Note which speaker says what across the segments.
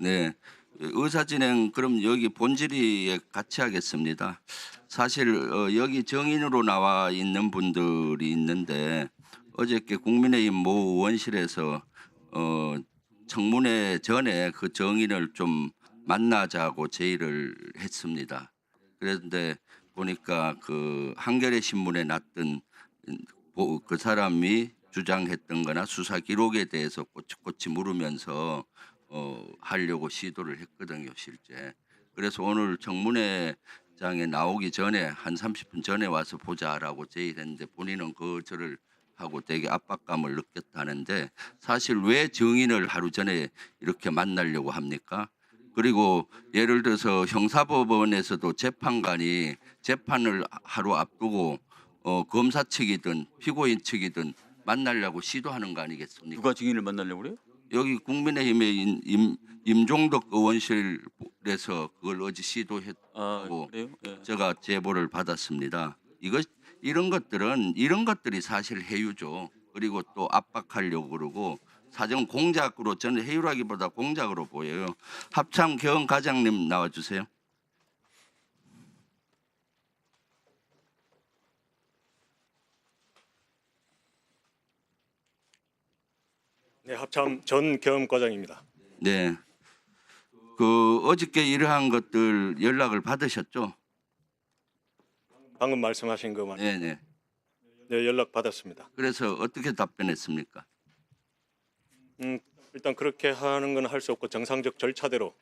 Speaker 1: 네. 의사진행 그럼 여기 본질이 같이 하겠습니다. 사실 여기 정인으로 나와 있는 분들이 있는데 어저께 국민의힘 모 의원실에서 어 청문회 전에 그 정인을 좀 만나자고 제의를 했습니다. 그런데 보니까 그 한겨레 신문에 났던 그 사람이 주장했던 거나 수사 기록에 대해서 꼬치꼬치 물으면서 하려고 시도를 했거든요, 실제. 그래서 오늘 청문회장에 나오기 전에 한 30분 전에 와서 보자라고 제의를 했는데 본인은 저를 하고 되게 압박감을 느꼈다는데 사실 왜 정인을 하루 전에 이렇게 만나려고 합니까? 그리고 예를 들어서 형사법원에서도 재판관이 재판을 하루 앞두고 검사 측이든 피고인 측이든 만나려고 시도하는 거 아니겠습니까?
Speaker 2: 누가 증인을 만나려고 그래요?
Speaker 1: 여기 국민의힘의 임종덕 의원실에서 그걸 어제 시도했다고
Speaker 2: 그래요? 예.
Speaker 1: 제가 제보를 받았습니다. 이런 것들이 사실 해유죠. 그리고 또 압박하려고 그러고 사정 공작으로 저는 해유라기보다 공작으로 보여요. 합참 개헌 과장님 나와주세요.
Speaker 3: 네, 합참 전 경험과장입니다.
Speaker 1: 네. 어저께 이러한 것들 연락을 받으셨죠?
Speaker 3: 방금 말씀하신 거 말이요.
Speaker 1: 네네.
Speaker 3: 네, 연락 받았습니다.
Speaker 1: 그래서 어떻게 답변했습니까?
Speaker 3: 일단 그렇게 하는 건 할 수 없고 정상적 절차대로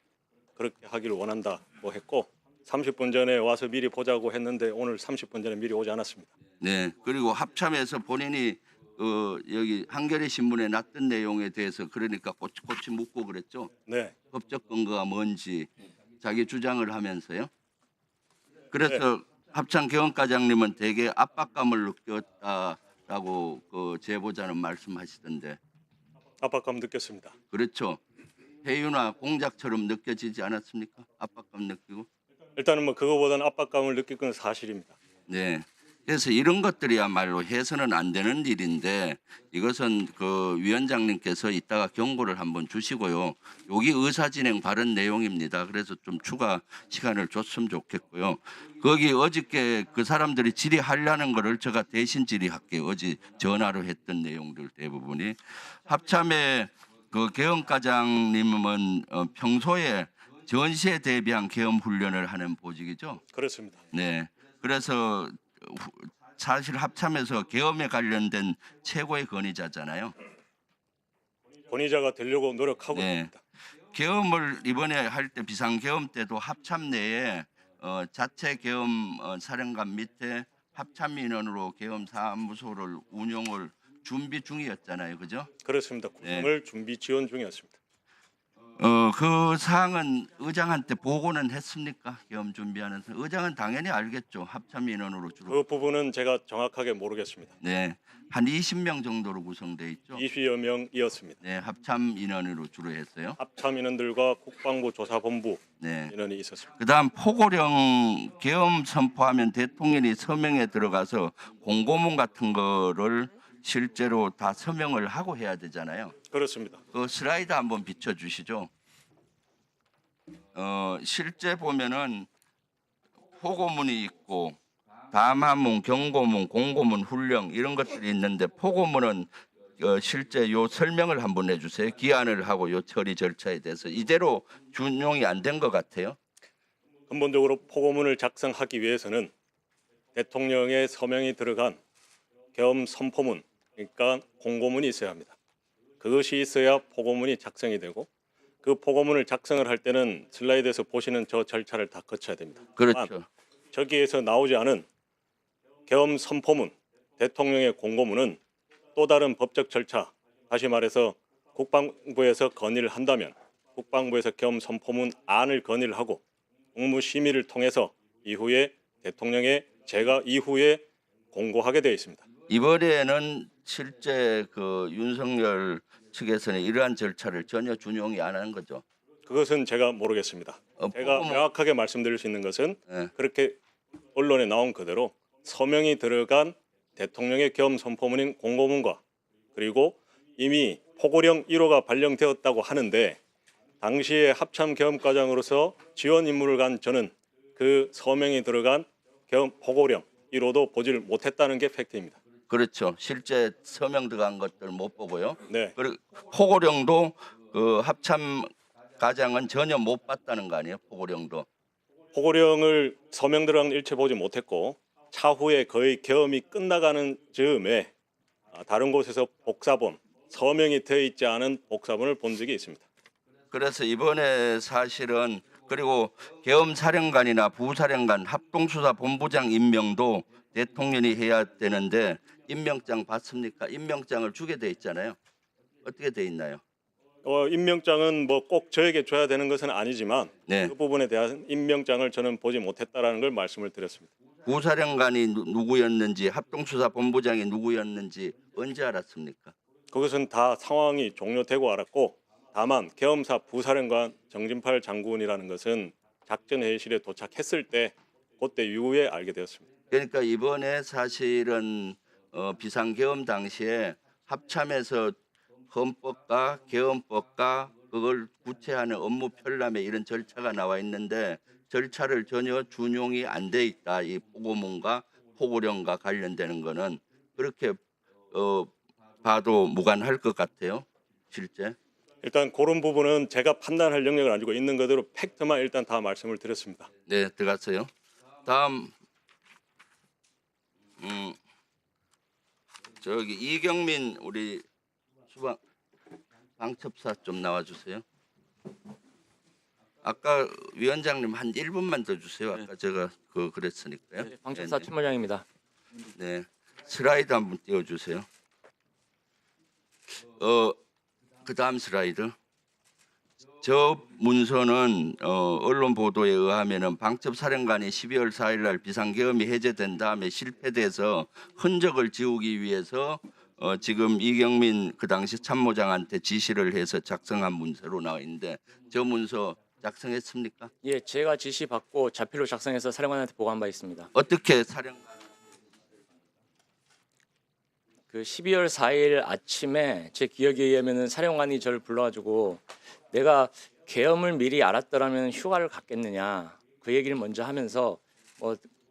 Speaker 3: 그렇게 하기를 원한다고 했고 30분 전에 와서 미리 보자고 했는데 오늘 30분 전에 미리 오지 않았습니다.
Speaker 1: 네. 그리고 합참에서 본인이 여기 한겨레 신문에 났던 내용에 대해서 그러니까 꼬치꼬치 묻고 그랬죠.
Speaker 3: 네,
Speaker 1: 법적 근거가 뭔지 자기 주장을 하면서요. 그래서 합참 개헌과장님은 되게 압박감을 느꼈다라고 그 제보자는 말씀하시던데
Speaker 3: 압박감 느꼈습니다.
Speaker 1: 그렇죠. 해유나 공작처럼 느껴지지 않았습니까? 압박감 느끼고.
Speaker 3: 일단은 뭐 그거보다는 압박감을 느낄 건 사실입니다.
Speaker 1: 네. 그래서 이런 것들이야말로 해서는 안 되는 일인데 이것은 그 위원장님께서 이따가 경고를 한번 주시고요. 여기 의사진행 발언 내용입니다. 그래서 좀 추가 시간을 줬으면 좋겠고요. 거기 어저께 그 사람들이 질의하려는 거를 제가 대신 질의할게요. 어제 전화로 했던 내용들 대부분이. 합참의 그 계엄과장님은 평소에 전시에 대비한 계엄 훈련을 하는 보직이죠.
Speaker 3: 그렇습니다.
Speaker 1: 네. 그래서 사실 합참에서 계엄에 관련된 최고의 권위자잖아요.
Speaker 3: 권위자가 되려고 노력하고
Speaker 1: 네.
Speaker 3: 있습니다.
Speaker 1: 계엄을 이번에 할 때 비상계엄 때도 합참 내에 자체 계엄 사령관 밑에 합참 인원으로 계엄 사무소를 운영을 준비 중이었잖아요. 그죠?
Speaker 3: 그렇습니다. 구성을 준비 지원 중이었습니다.
Speaker 1: 그 사항은 의장한테 보고는 했습니까? 계엄 준비하면서 의장은 당연히 알겠죠. 합참 인원으로 주로.
Speaker 3: 그 부분은 제가 정확하게 모르겠습니다.
Speaker 1: 네. 한 20명 정도로 구성돼 있죠.
Speaker 3: 20여 명이었습니다.
Speaker 1: 네, 합참 인원으로 주로 했어요.
Speaker 3: 합참 인원들과 국방부 조사본부
Speaker 1: 네.
Speaker 3: 인원이 있었습니다.
Speaker 1: 그다음 포고령 계엄 선포하면 대통령이 서명에 들어가서 공고문 같은 거를 실제로 다 서명을 하고 해야 되잖아요.
Speaker 3: 그렇습니다.
Speaker 1: 그 슬라이드 한번 비춰 주시죠. 실제 보면은 포고문이 있고 담화문, 경고문, 공고문, 훈령 이런 것들이 있는데 포고문은 실제 요 설명을 한번 해주세요. 기한을 하고 요 처리 절차에 대해서 이대로 준용이 안 된 것 같아요.
Speaker 3: 근본적으로 포고문을 작성하기 위해서는 대통령의 서명이 들어간 계엄 선포문, 그러니까 공고문이 있어야 합니다. 그것이 있어야 포고문이 작성이 되고 그 포고문을 작성을 할 때는 슬라이드에서 보시는 저 절차를 다 거쳐야 됩니다.
Speaker 1: 그렇죠.
Speaker 3: 저기에서 나오지 않은 계엄 선포문, 대통령의 공고문은 또 다른 법적 절차, 다시 말해서 국방부에서 건의를 한다면 국방부에서 계엄 선포문 안을 건의를 하고 국무심의를 통해서 이후에 대통령의 제가 이후에 공고하게 되어 있습니다.
Speaker 1: 이번에는 실제 그 윤석열 측에서는 이러한 절차를 전혀 준용이 안 하는 거죠.
Speaker 3: 그것은 제가 모르겠습니다. 제가
Speaker 1: 포고문-
Speaker 3: 명확하게 말씀드릴 수 있는 것은
Speaker 1: 네.
Speaker 3: 그렇게 언론에 나온 그대로 서명이 들어간 대통령의 계엄 선포문인 공고문과 그리고 이미 포고령 1호가 발령되었다고 하는데 당시에 합참 계엄과장으로서 지원 임무를 간 저는 그 서명이 들어간 계엄 포고령 1호도 보지를 못했다는 게 팩트입니다.
Speaker 1: 그렇죠. 실제 서명 들어간 것들 못 보고요.
Speaker 3: 네,
Speaker 1: 그리고 포고령도 그 합참 과장은 전혀 못 봤다는 거 아니에요? 포고령도.
Speaker 3: 포고령을 서명 들어간 일체 보지 못했고 차후에 거의 계엄이 끝나가는 즈음에 다른 곳에서 복사본, 서명이 되어 있지 않은 복사본을 본 적이 있습니다.
Speaker 1: 그래서 이번에 사실은 그리고 계엄사령관이나 부사령관 합동수사 본부장 임명도 대통령이 해야 되는데 임명장 받습니까? 임명장을 주게 돼 있잖아요. 어떻게 돼 있나요?
Speaker 3: 임명장은 뭐 꼭 저에게 줘야 되는 것은 아니지만
Speaker 1: 네.
Speaker 3: 그 부분에 대한 임명장을 저는 보지 못했다라는 걸 말씀을 드렸습니다.
Speaker 1: 부사령관이 누구였는지 합동수사 본부장이 누구였는지 언제 알았습니까?
Speaker 3: 그것은 다 상황이 종료되고 알았고 다만 계엄사 부사령관 정진팔 장군이라는 것은 작전회의실에 도착했을 때 그때 이후에 알게 되었습니다.
Speaker 1: 그러니까 이번에 사실은 비상계엄 당시에 합참에서 헌법과 계엄법과 그걸 구체화하는 업무 편람에 이런 절차가 나와 있는데 절차를 전혀 준용이 안 돼 있다. 이 포고문과 포고령과 관련되는 거는 그렇게 봐도 무관할 것 같아요. 실제.
Speaker 3: 일단 그런 부분은 제가 판단할 영역을 안 주고 있는 그대로 팩트만 일단 다 말씀을 드렸습니다.
Speaker 1: 네, 들어갔어요. 다음 저기 이경민 우리 수방 방첩사 좀 나와주세요. 아까 위원장님 한 1분만 더 주세요. 아까 제가 그랬으니까요.
Speaker 2: 네, 방첩사 참모장입니다.
Speaker 1: 네, 슬라이드 한번 띄워주세요. 그 다음 슬라이드. 저 문서는 언론 보도에 의하면은 방첩사령관이 12월 4일 날 비상계엄이 해제된 다음에 실패돼서 흔적을 지우기 위해서 지금 이경민 그 당시 참모장한테 지시를 해서 작성한 문서로 나와 있는데 저 문서 작성했습니까?
Speaker 2: 예, 제가 지시 받고 자필로 작성해서 사령관한테 보고한 바 있습니다.
Speaker 1: 어떻게 사령관?
Speaker 2: 그 12월 4일 아침에 제 기억에 의하면은 사령관이 저를 불러가지고 내가 계엄을 미리 알았더라면 휴가를 갔겠느냐 그 얘기를 먼저 하면서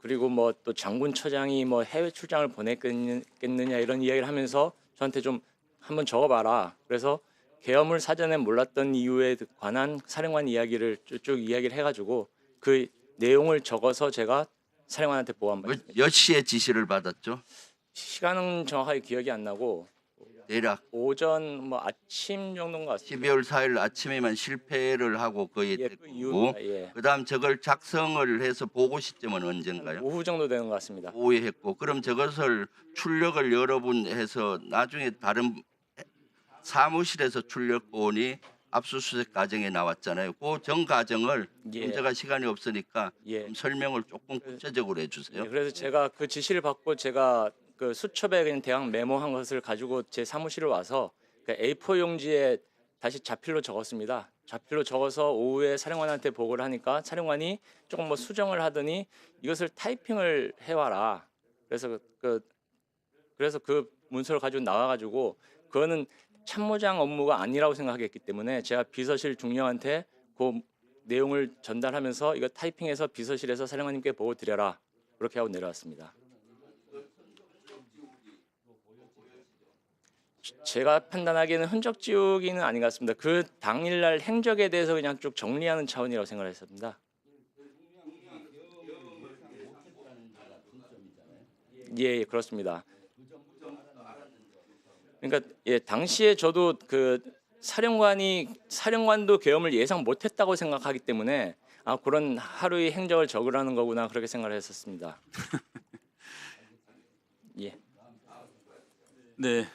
Speaker 2: 그리고 뭐 또 장군처장이 뭐 해외 출장을 보냈겠느냐 이런 이야기를 하면서 저한테 좀 한번 적어봐라. 그래서 계엄을 사전에 몰랐던 이유에 관한 사령관 이야기를 쭉 이야기를 해가지고 그 내용을 적어서 제가 사령관한테 보고한 바 있습니다.
Speaker 1: 몇 시에 지시를 받았죠?
Speaker 2: 시간은 정확하게 기억이 안 나고
Speaker 1: 대략
Speaker 2: 오전 뭐 아침 정도인 것 같습니다.
Speaker 1: 12월 4일 아침에만 실패를 하고 거의
Speaker 2: 예,
Speaker 1: 됐고
Speaker 2: 그 이유입니다. 예.
Speaker 1: 그다음 저걸 작성을 해서 보고 시점은 언젠가요?
Speaker 2: 오후 정도 되는 것 같습니다.
Speaker 1: 오후에 했고 그럼 저것을 출력을 여러 분 해서 나중에 다른 사무실에서 출력본이 압수수색 과정에 나왔잖아요. 그 전 과정을
Speaker 2: 예.
Speaker 1: 제가 시간이 없으니까
Speaker 2: 예.
Speaker 1: 좀 설명을 조금 구체적으로 해주세요.
Speaker 2: 예, 그래서 제가 그 지시를 받고 제가 그 수첩에 그냥 대강 메모한 것을 가지고 제 사무실에 와서 그 A4 용지에 다시 자필로 적었습니다. 자필로 적어서 오후에 사령관한테 보고를 하니까 사령관이 조금 뭐 수정을 하더니 이것을 타이핑을 해와라. 그래서 그 문서를 가지고 나와가지고 그거는 참모장 업무가 아니라고 생각했기 때문에 제가 비서실 중령한테 그 내용을 전달하면서 이거 타이핑해서 비서실에서 사령관님께 보고 드려라. 그렇게 하고 내려왔습니다. 제가 판단하기에는 흔적 지우기는 아닌 것 같습니다. 그 당일날 행적에 대해서 그냥 쭉 정리하는 차원이라고 생각을 했습니다. 예, 그렇습니다. 그러니까 예, 당시에 저도 그 사령관도 계엄을 예상 못했다고 생각하기 때문에 그런 하루의 행적을 적으라는 거구나 그렇게 생각을 했었습니다. 예.
Speaker 4: 네,